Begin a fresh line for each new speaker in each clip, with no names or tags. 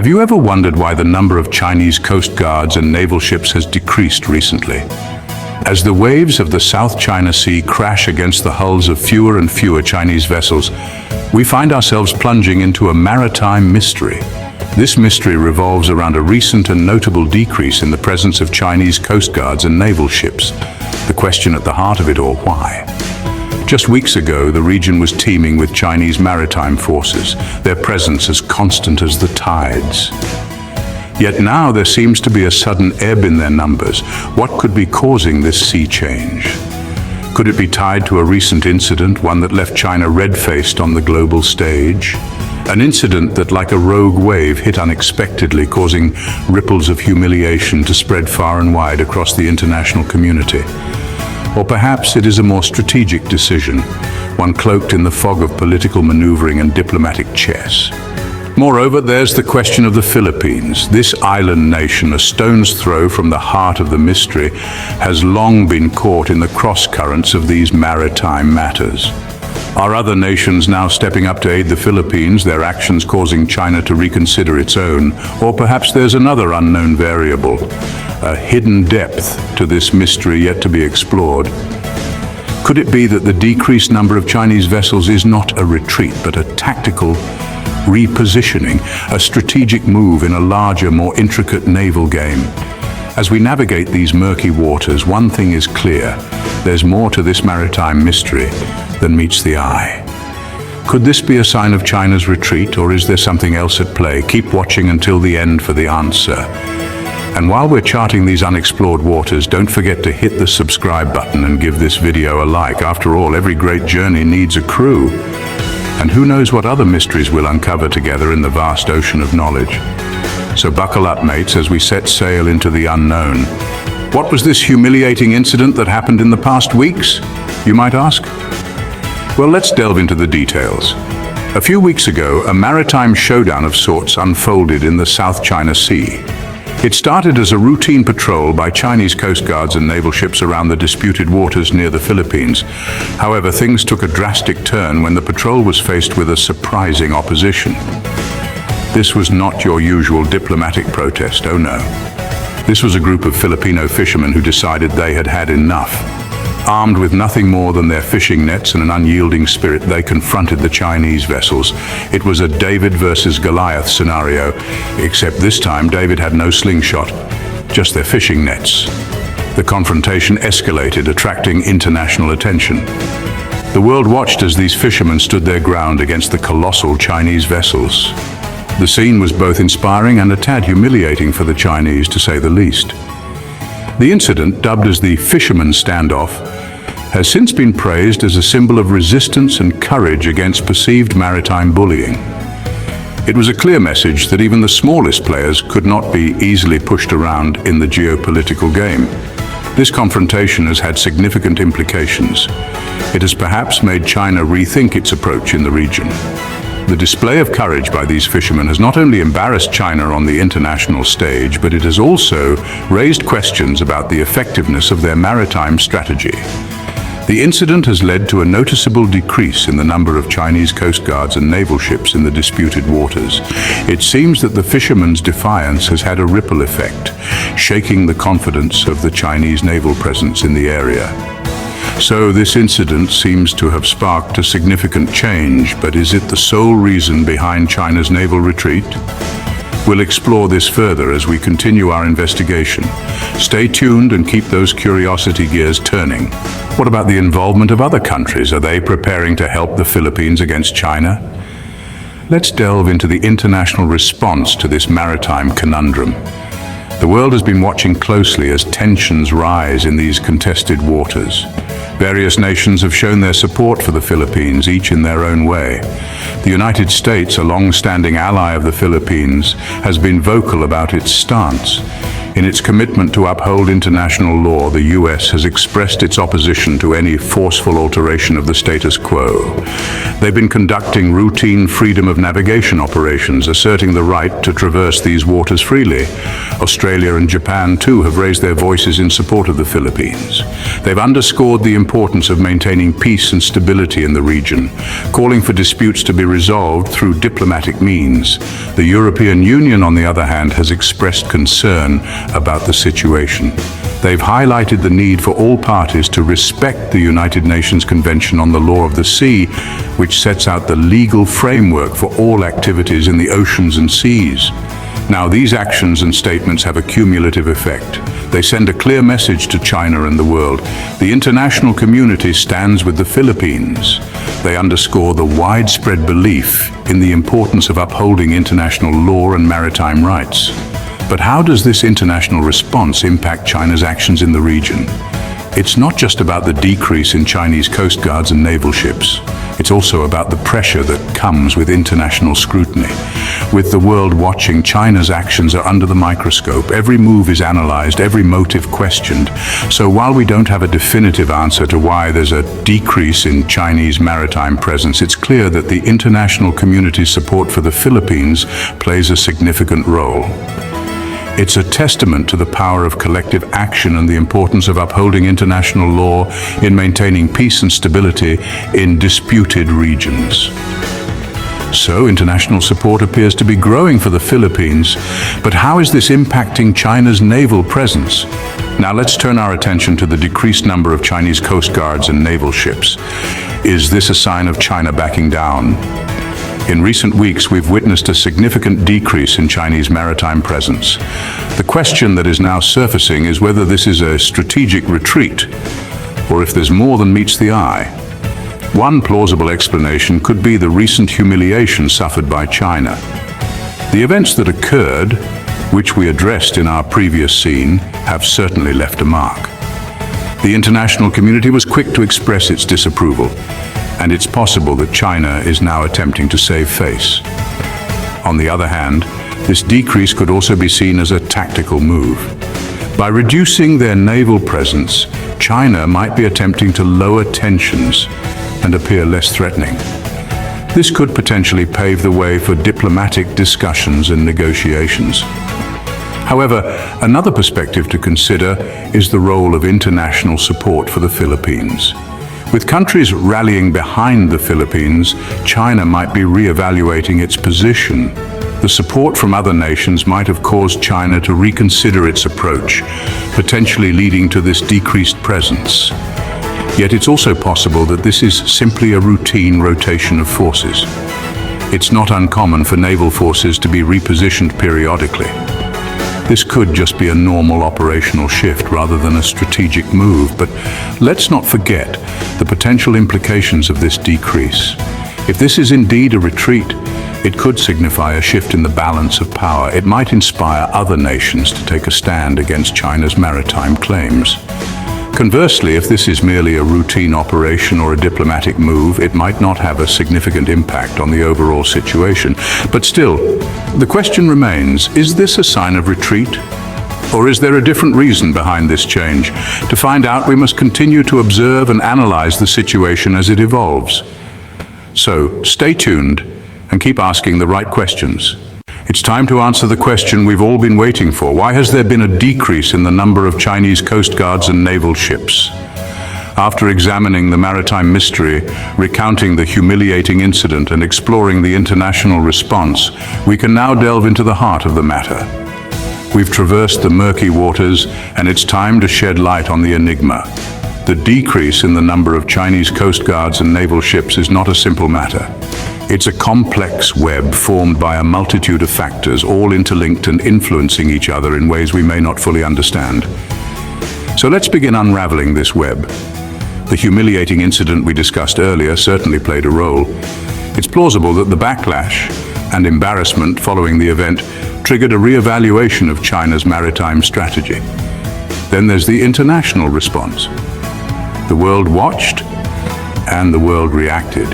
Have you ever wondered why the number of Chinese coast guards and naval ships has decreased recently? As the waves of the South China Sea crash against the hulls of fewer and fewer Chinese vessels, we find ourselves plunging into a maritime mystery. This mystery revolves around a recent and notable decrease in the presence of Chinese coast guards and naval ships. The question at the heart of it all, why? Just weeks ago, the region was teeming with Chinese maritime forces, their presence as constant as the tides. Yet now there seems to be a sudden ebb in their numbers. What could be causing this sea change? Could it be tied to a recent incident, one that left China red-faced on the global stage? An incident that, like a rogue wave, hit unexpectedly, causing ripples of humiliation to spread far and wide across the international community. Or perhaps it is a more strategic decision, one cloaked in the fog of political maneuvering and diplomatic chess. Moreover, there's the question of the Philippines. This island nation, a stone's throw from the heart of the mystery, has long been caught in the cross-currents of these maritime matters. Are other nations now stepping up to aid the Philippines, their actions causing China to reconsider its own? Or perhaps there's another unknown variable, a hidden depth to this mystery yet to be explored. Could it be that the decreased number of Chinese vessels is not a retreat, but a tactical repositioning, a strategic move in a larger, more intricate naval game? As we navigate these murky waters, one thing is clear: there's more to this maritime mystery than meets the eye. Could this be a sign of China's retreat, or is there something else at play? Keep watching until the end for the answer. And while we're charting these unexplored waters, don't forget to hit the subscribe button and give this video a like. After all, every great journey needs a crew. And who knows what other mysteries we'll uncover together in the vast ocean of knowledge. So buckle up, mates, as we set sail into the unknown. What was this humiliating incident that happened in the past weeks, you might ask? Well, let's delve into the details. A few weeks ago, a maritime showdown of sorts unfolded in the South China Sea. It started as a routine patrol by Chinese coast guards and naval ships around the disputed waters near the Philippines. However, things took a drastic turn when the patrol was faced with a surprising opposition. This was not your usual diplomatic protest, oh no. This was a group of Filipino fishermen who decided they had had enough. Armed with nothing more than their fishing nets and an unyielding spirit, they confronted the Chinese vessels. It was a David versus Goliath scenario, except this time David had no slingshot, just their fishing nets. The confrontation escalated, attracting international attention. The world watched as these fishermen stood their ground against the colossal Chinese vessels. The scene was both inspiring and a tad humiliating for the Chinese, to say the least. The incident, dubbed as the Fisherman Standoff, has since been praised as a symbol of resistance and courage against perceived maritime bullying. It was a clear message that even the smallest players could not be easily pushed around in the geopolitical game. This confrontation has had significant implications. It has perhaps made China rethink its approach in the region. The display of courage by these fishermen has not only embarrassed China on the international stage, but it has also raised questions about the effectiveness of their maritime strategy. The incident has led to a noticeable decrease in the number of Chinese coast guards and naval ships in the disputed waters. It seems that the fishermen's defiance has had a ripple effect, shaking the confidence of the Chinese naval presence in the area. So this incident seems to have sparked a significant change, but is it the sole reason behind China's naval retreat? We'll explore this further as we continue our investigation. Stay tuned and keep those curiosity gears turning. What about the involvement of other countries? Are they preparing to help the Philippines against China? Let's delve into the international response to this maritime conundrum. The world has been watching closely as tensions rise in these contested waters. Various nations have shown their support for the Philippines, each in their own way. The United States, a long-standing ally of the Philippines, has been vocal about its stance. In its commitment to uphold international law, the US has expressed its opposition to any forceful alteration of the status quo. They've been conducting routine freedom of navigation operations, asserting the right to traverse these waters freely. Australia and Japan, too, have raised their voices in support of the Philippines. They've underscored the importance of maintaining peace and stability in the region, calling for disputes to be resolved through diplomatic means. The European Union, on the other hand, has expressed concern about the situation. They've highlighted the need for all parties to respect the United Nations Convention on the Law of the Sea, which sets out the legal framework for all activities in the oceans and seas. Now, these actions and statements have a cumulative effect. They send a clear message to China and the world. The international community stands with the Philippines. They underscore the widespread belief in the importance of upholding international law and maritime rights. But how does this international response impact China's actions in the region? It's not just about the decrease in Chinese coast guards and naval ships. It's also about the pressure that comes with international scrutiny. With the world watching, China's actions are under the microscope. Every move is analyzed, every motive questioned. So while we don't have a definitive answer to why there's a decrease in Chinese maritime presence, it's clear that the international community's support for the Philippines plays a significant role. It's a testament to the power of collective action and the importance of upholding international law in maintaining peace and stability in disputed regions. So, international support appears to be growing for the Philippines, but how is this impacting China's naval presence? Now let's turn our attention to the decreased number of Chinese coast guards and naval ships. Is this a sign of China backing down? In recent weeks, we've witnessed a significant decrease in Chinese maritime presence. The question that is now surfacing is whether this is a strategic retreat, or if there's more than meets the eye. One plausible explanation could be the recent humiliation suffered by China. The events that occurred, which we addressed in our previous scene, have certainly left a mark. The international community was quick to express its disapproval, and it's possible that China is now attempting to save face. On the other hand, this decrease could also be seen as a tactical move. By reducing their naval presence, China might be attempting to lower tensions and appear less threatening. This could potentially pave the way for diplomatic discussions and negotiations. However, another perspective to consider is the role of international support for the Philippines. With countries rallying behind the Philippines, China might be re-evaluating its position. The support from other nations might have caused China to reconsider its approach, potentially leading to this decreased presence. Yet it's also possible that this is simply a routine rotation of forces. It's not uncommon for naval forces to be repositioned periodically. This could just be a normal operational shift rather than a strategic move, but let's not forget the potential implications of this decrease. If this is indeed a retreat, it could signify a shift in the balance of power. It might inspire other nations to take a stand against China's maritime claims. Conversely, if this is merely a routine operation or a diplomatic move, it might not have a significant impact on the overall situation. But still, the question remains, is this a sign of retreat? Or is there a different reason behind this change? To find out, we must continue to observe and analyze the situation as it evolves. So, stay tuned and keep asking the right questions. It's time to answer the question we've all been waiting for. Why has there been a decrease in the number of Chinese coast guards and naval ships? After examining the Maritime Mystery, recounting the humiliating incident, and exploring the international response, we can now delve into the heart of the matter. We've traversed the murky waters, and it's time to shed light on the enigma. The decrease in the number of Chinese coast guards and naval ships is not a simple matter. It's a complex web formed by a multitude of factors, all interlinked and influencing each other in ways we may not fully understand. So let's begin unraveling this web. The humiliating incident we discussed earlier certainly played a role. It's plausible that the backlash and embarrassment following the event triggered a re-evaluation of China's maritime strategy. Then there's the international response. The world watched, and the world reacted.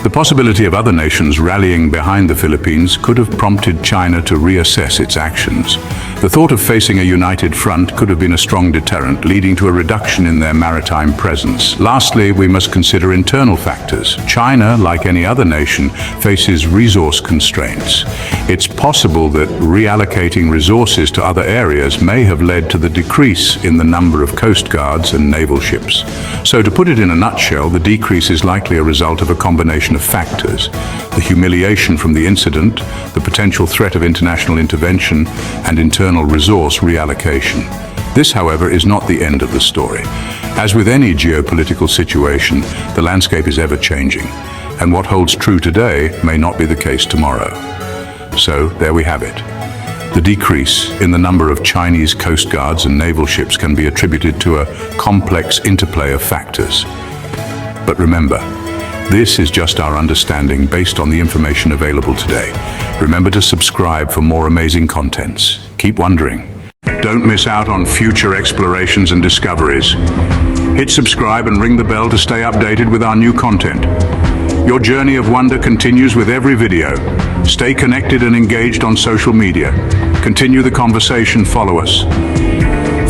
The possibility of other nations rallying behind the Philippines could have prompted China to reassess its actions. The thought of facing a united front could have been a strong deterrent, leading to a reduction in their maritime presence. Lastly, we must consider internal factors. China, like any other nation, faces resource constraints. It's possible that reallocating resources to other areas may have led to the decrease in the number of coast guards and naval ships. So to put it in a nutshell, the decrease is likely a result of a combination of factors: the humiliation from the incident, the potential threat of international intervention, and internal resource reallocation. This, however, is not the end of the story. As with any geopolitical situation, the landscape is ever-changing, and what holds true today may not be the case tomorrow. So, there we have it. The decrease in the number of Chinese coast guards and naval ships can be attributed to a complex interplay of factors. But remember, this is just our understanding based on the information available today. Remember to subscribe for more amazing contents. Keep wondering. Don't miss out on future explorations and discoveries. Hit subscribe and ring the bell to stay updated with our new content. Your journey of wonder continues with every video. Stay connected and engaged on social media. Continue the conversation, follow us.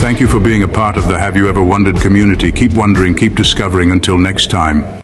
Thank you for being a part of the Have You Ever Wondered community. Keep wondering, keep discovering. Until next time.